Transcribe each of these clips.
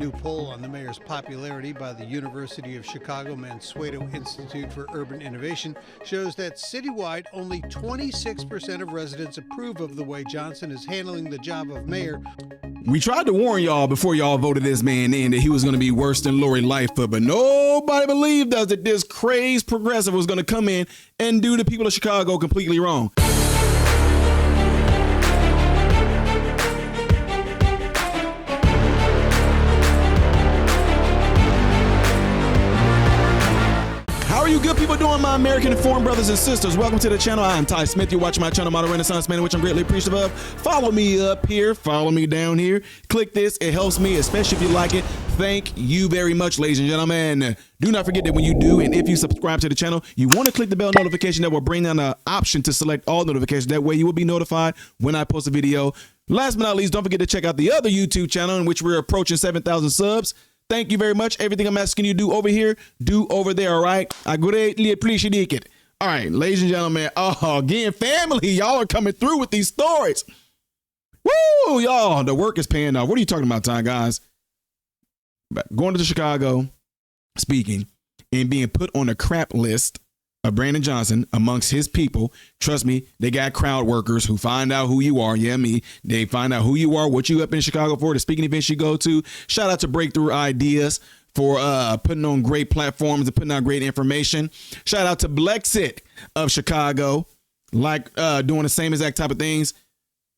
new poll on the mayor's popularity by the University of Chicago Mansueto Institute for Urban Innovation shows that citywide, only 26% of residents approve of the way Johnson is handling the job of mayor. We tried to warn y'all before y'all voted this man in that he was going to be worse than Lori Lightfoot, but nobody believed us that this crazed progressive was going to come in and do the people of Chicago completely wrong. How are you good people doing, my American informed brothers and sisters? Welcome to the channel. I'm Ty Smith. You're watching my channel, Modern Renaissance Man, which I'm greatly appreciative of. Follow me up here. Follow me down here. Click this. It helps me, especially if you like it. Thank you very much, ladies and gentlemen. Do not forget that when you do, and if you subscribe to the channel, you want to click the bell notification that will bring down an option to select all notifications. That way you will be notified when I post a video. Last but not least, don't forget to check out the other YouTube channel in which we're approaching 7,000 subs. Thank you very much. Everything I'm asking you to do over here, do over there, all right? I greatly appreciate it. All right, ladies and gentlemen, again, family, y'all are coming through with these stories. Woo, y'all, the work is paying off. What are you talking about, Ty, guys? Going to Chicago, speaking, and being put on a crap list of Brandon Johnson amongst his people. Trust me, they got crowd workers who find out who you are. Yeah, me. They find out who you are, what you up in Chicago for, the speaking events you go to. Shout out to Breakthrough Ideas for putting on great platforms and putting out great information. Shout out to Blexit of Chicago, like doing the same exact type of things.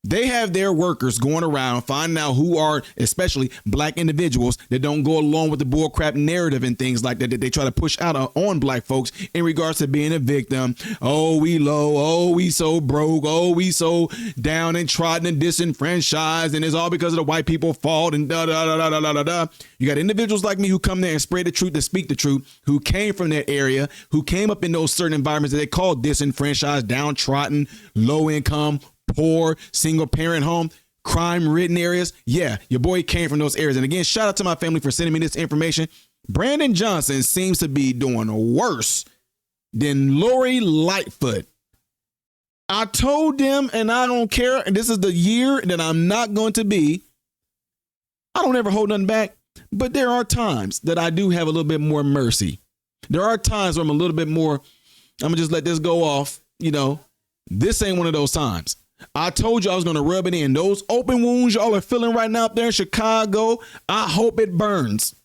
They have their workers going around finding out who are, especially black individuals, that don't go along with the bullcrap narrative and things like that they try to push out on black folks in regards to being a victim. Oh, we low. Oh, we so broke. Oh, we so down and trodden and disenfranchised. And it's all because of the white people fault and da da da da da da da. You got individuals like me who come there and spread the truth, to speak the truth, who came from that area, who came up in those certain environments that they call disenfranchised, downtrodden, low income, poor, single parent home, crime ridden areas. Yeah, your boy came from those areas. And again, shout out to my family for sending me this information. Brandon Johnson seems to be doing worse than Lori Lightfoot. I told them, and I don't care, and this is the year that I'm not going to be. I don't ever hold nothing back, but there are times that I do have a little bit more mercy. There are times where I'm a little bit more, I'm gonna just let this go off. You know, this ain't one of those times. I told you I was going to rub it in. Those open wounds y'all are feeling right now up there in Chicago, I hope it burns.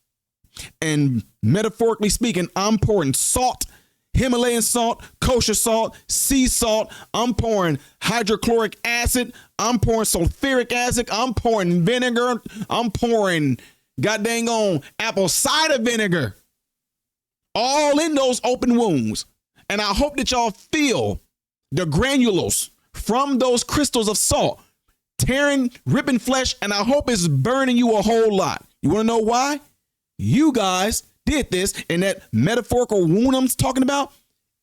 And metaphorically speaking, I'm pouring salt, Himalayan salt, kosher salt, sea salt. I'm pouring hydrochloric acid. I'm pouring sulfuric acid. I'm pouring vinegar. I'm pouring goddamn on apple cider vinegar. All in those open wounds. And I hope that y'all feel the granules from those crystals of salt tearing, ripping flesh, and I hope it's burning you a whole lot. You want to know why? You guys did this, and that metaphorical wound I'm talking about,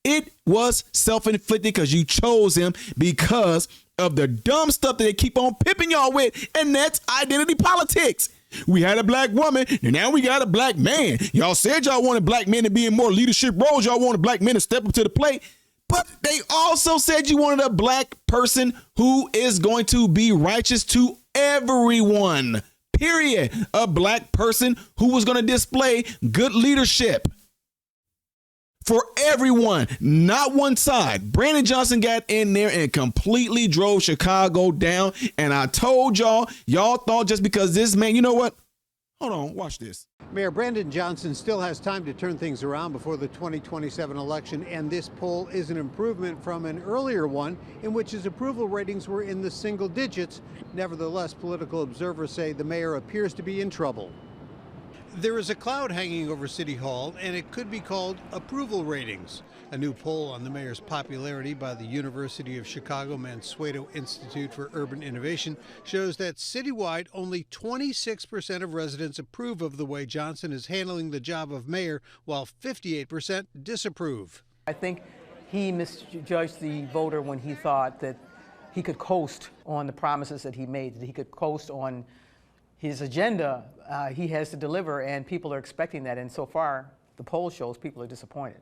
it was self-inflicted because you chose him because of the dumb stuff that they keep on pimping y'all with, and that's identity politics. We had a black woman, and now we got a black man. Y'all said y'all wanted black men to be in more leadership roles. Y'all wanted black men to step up to the plate. But they also said you wanted a black person who is going to be righteous to everyone, period. A black person who was going to display good leadership for everyone, not one side. Brandon Johnson got in there and completely drove Chicago down. And I told y'all thought just because this man, you know what? Hold on, watch this. Mayor Brandon Johnson still has time to turn things around before the 2027 election, and this poll is an improvement from an earlier one in which his approval ratings were in the single digits. Nevertheless, political observers say the mayor appears to be in trouble. There is a cloud hanging over City Hall, and it could be called approval ratings. A new poll on the mayor's popularity by the University of Chicago Mansueto Institute for Urban Innovation shows that citywide, only 26% of residents approve of the way Johnson is handling the job of mayor, while 58% disapprove. I think he misjudged the voter when he thought that he could coast on the promises that he made, that he could coast on his agenda. He has to deliver, and people are expecting that. And so far, the poll shows people are disappointed.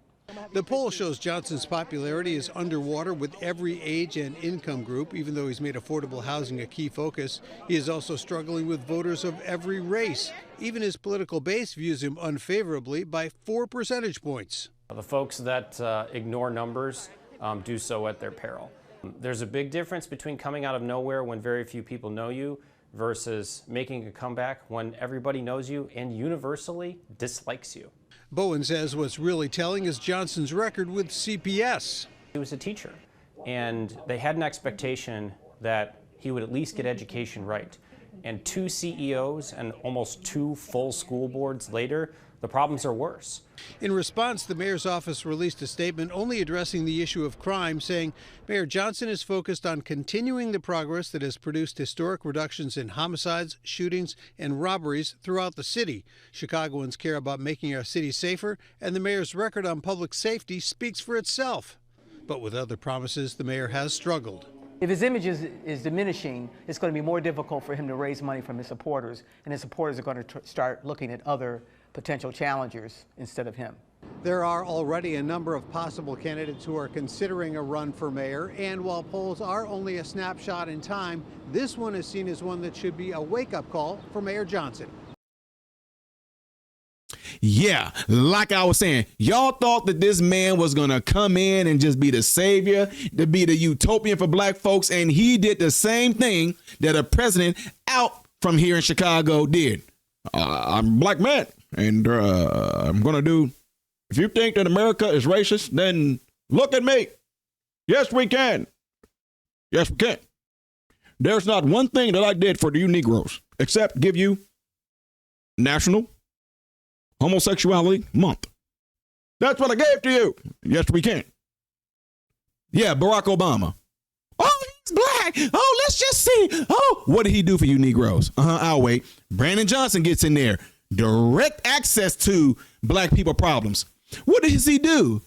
The poll shows Johnson's popularity is underwater with every age and income group, even though he's made affordable housing a key focus. He is also struggling with voters of every race. Even his political base views him unfavorably by 4 percentage points. The folks that ignore numbers do so at their peril. There's a big difference between coming out of nowhere when very few people know you versus making a comeback when everybody knows you and universally dislikes you. Bowen says what's really telling is Johnson's record with CPS. He was a teacher, and they had an expectation that he would at least get education right. And 2 CEOs and almost 2 full school boards later, the problems are worse. In response, the mayor's office released a statement only addressing the issue of crime, saying Mayor Johnson is focused on continuing the progress that has produced historic reductions in homicides, shootings, and robberies throughout the city. Chicagoans care about making our city safer, and the mayor's record on public safety speaks for itself. But with other promises, the mayor has struggled. If his image is diminishing, it's going to be more difficult for him to raise money from his supporters, and his supporters are going to start looking at other potential challengers instead of him. There are already a number of possible candidates who are considering a run for mayor, and while polls are only a snapshot in time, this one is seen as one that should be a wake-up call for Mayor Johnson. Yeah, like I was saying, y'all thought that this man was going to come in and just be the savior, to be the utopian for black folks, and he did the same thing that a president out from here in Chicago did. I'm a black man, and I'm going to do, if you think that America is racist, then look at me. Yes, we can. Yes, we can. There's not one thing that I did for you Negroes except give you National Homosexuality Month. That's what I gave to you. Yes, we can. Yeah, Barack Obama. Oh, he's black. Oh, let's just see. Oh, what did he do for you Negroes? I'll wait. Brandon Johnson gets in there. Direct access to black people problems. What does he do?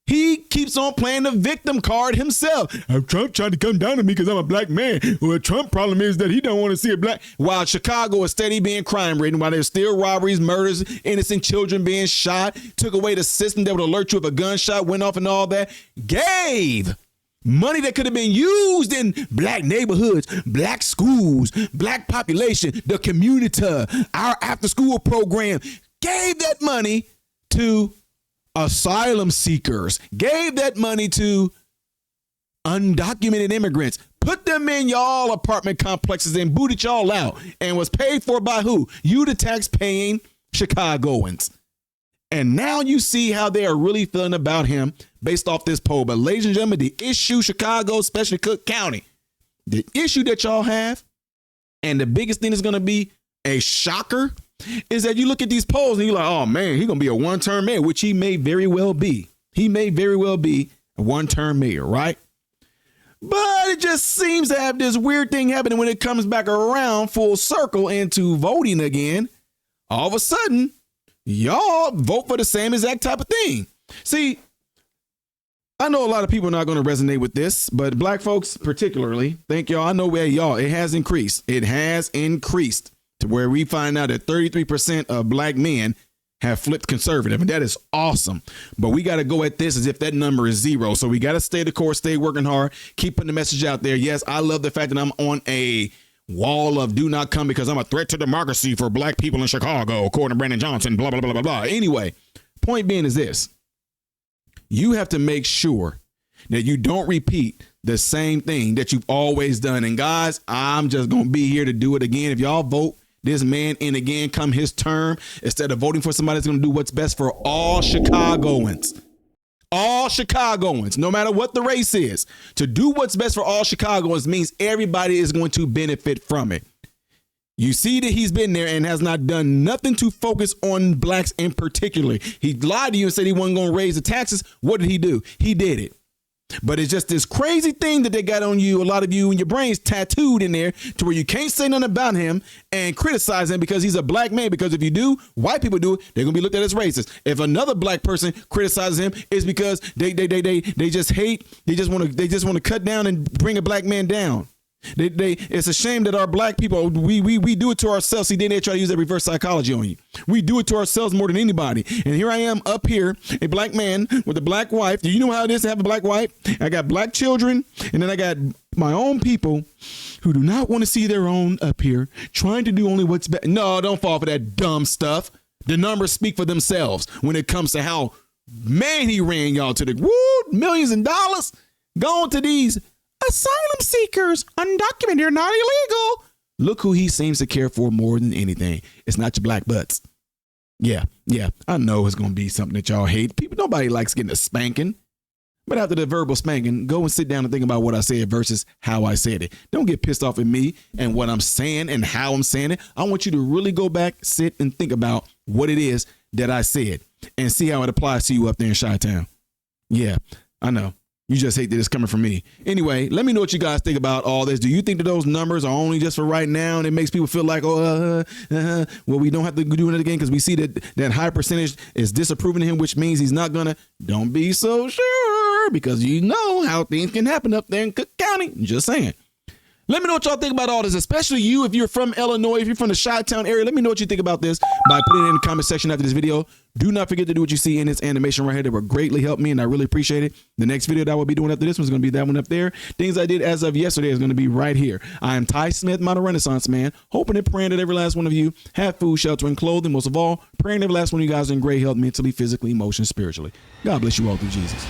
He keeps on playing the victim card himself. Trump tried to come down to me because I'm a black man. Well, Trump problem is that he don't want to see a black. While Chicago is steady being crime ridden, while there's still robberies, murders, innocent children being shot, took away the system that would alert you if a gunshot went off and all that, gave money that could have been used in black neighborhoods, black schools, black population, the community, our after school program, gave that money to asylum seekers, gave that money to undocumented immigrants, put them in y'all apartment complexes and booted y'all out, and was paid for by who? You, the tax-paying Chicagoans. And now you see how they are really feeling about him based off this poll. But ladies and gentlemen, the issue, Chicago, especially Cook County, the issue that y'all have, and the biggest thing is going to be a shocker, is that you look at these polls and you're like, oh man, he's going to be a one-term mayor, which he may very well be. He may very well be a one-term mayor, right? But it just seems to have this weird thing happening when it comes back around full circle into voting again. All of a sudden, y'all vote for the same exact type of thing. See, I know a lot of people are not going to resonate with this, but black folks particularly, thank y'all. I know where y'all, it has increased. It has increased to where we find out that 33% of black men have flipped conservative, and that is awesome. But we got to go at this as if that number is 0. So we got to stay the course, stay working hard, keep putting the message out there. Yes, I love the fact that I'm on a wall of do not come because I'm a threat to democracy for black people in Chicago, according to Brandon Johnson, blah, blah, blah, blah, blah. Anyway, point being is this. You have to make sure that you don't repeat the same thing that you've always done. And guys, I'm just going to be here to do it again. If y'all vote this man in again come his term, instead of voting for somebody that's going to do what's best for all Chicagoans, no matter what the race is, to do what's best for all Chicagoans means everybody is going to benefit from it. You see that he's been there and has not done nothing to focus on blacks in particular. He lied to you and said he wasn't going to raise the taxes. What did he do? He did it. But it's just this crazy thing that they got on you, a lot of you and your brains tattooed in there to where you can't say nothing about him and criticize him because he's a black man. Because if you do, white people do it, they're going to be looked at as racist. If another black person criticizes him, it's because they just hate, they just want to cut down and bring a black man down. It's a shame that our black people, we do it to ourselves. See, then they try to use that reverse psychology on you. We do it to ourselves more than anybody. And here I am up here, a black man with a black wife. Do you know how it is to have a black wife? I got black children, and then I got my own people who do not want to see their own up here, trying to do only what's best. No, don't fall for that dumb stuff. The numbers speak for themselves when it comes to how, man, he ran y'all to the millions of dollars going to these asylum seekers, undocumented, they're not illegal. Look who he seems to care for more than anything. It's not your black butts. Yeah, I know it's going to be something that y'all hate. Nobody likes getting a spanking. But after the verbal spanking, go and sit down and think about what I said versus how I said it. Don't get pissed off at me and what I'm saying and how I'm saying it. I want you to really go back, sit, and think about what it is that I said and see how it applies to you up there in Chi-Town. Yeah, I know. You just hate that it's coming from me. Anyway, let me know what you guys think about all this. Do you think that those numbers are only just for right now and it makes people feel like, well, we don't have to do it again because we see that high percentage is disapproving of him, which means he's not going to. Don't be so sure because you know how things can happen up there in Cook County. Just saying. Let me know what y'all think about all this, especially you if you're from Illinois, if you're from the Chi-Town area. Let me know what you think about this by putting it in the comment section after this video. Do not forget to do what you see in this animation right here. That will greatly help me, and I really appreciate it. The next video that I will be doing after this one is going to be that one up there. Things I did as of yesterday is going to be right here. I am Ty Smith, Model Renaissance Man, hoping and praying that every last one of you have food, shelter, and clothing. Most of all, praying every last one of you guys are in great health mentally, physically, emotionally, spiritually. God bless you all through Jesus.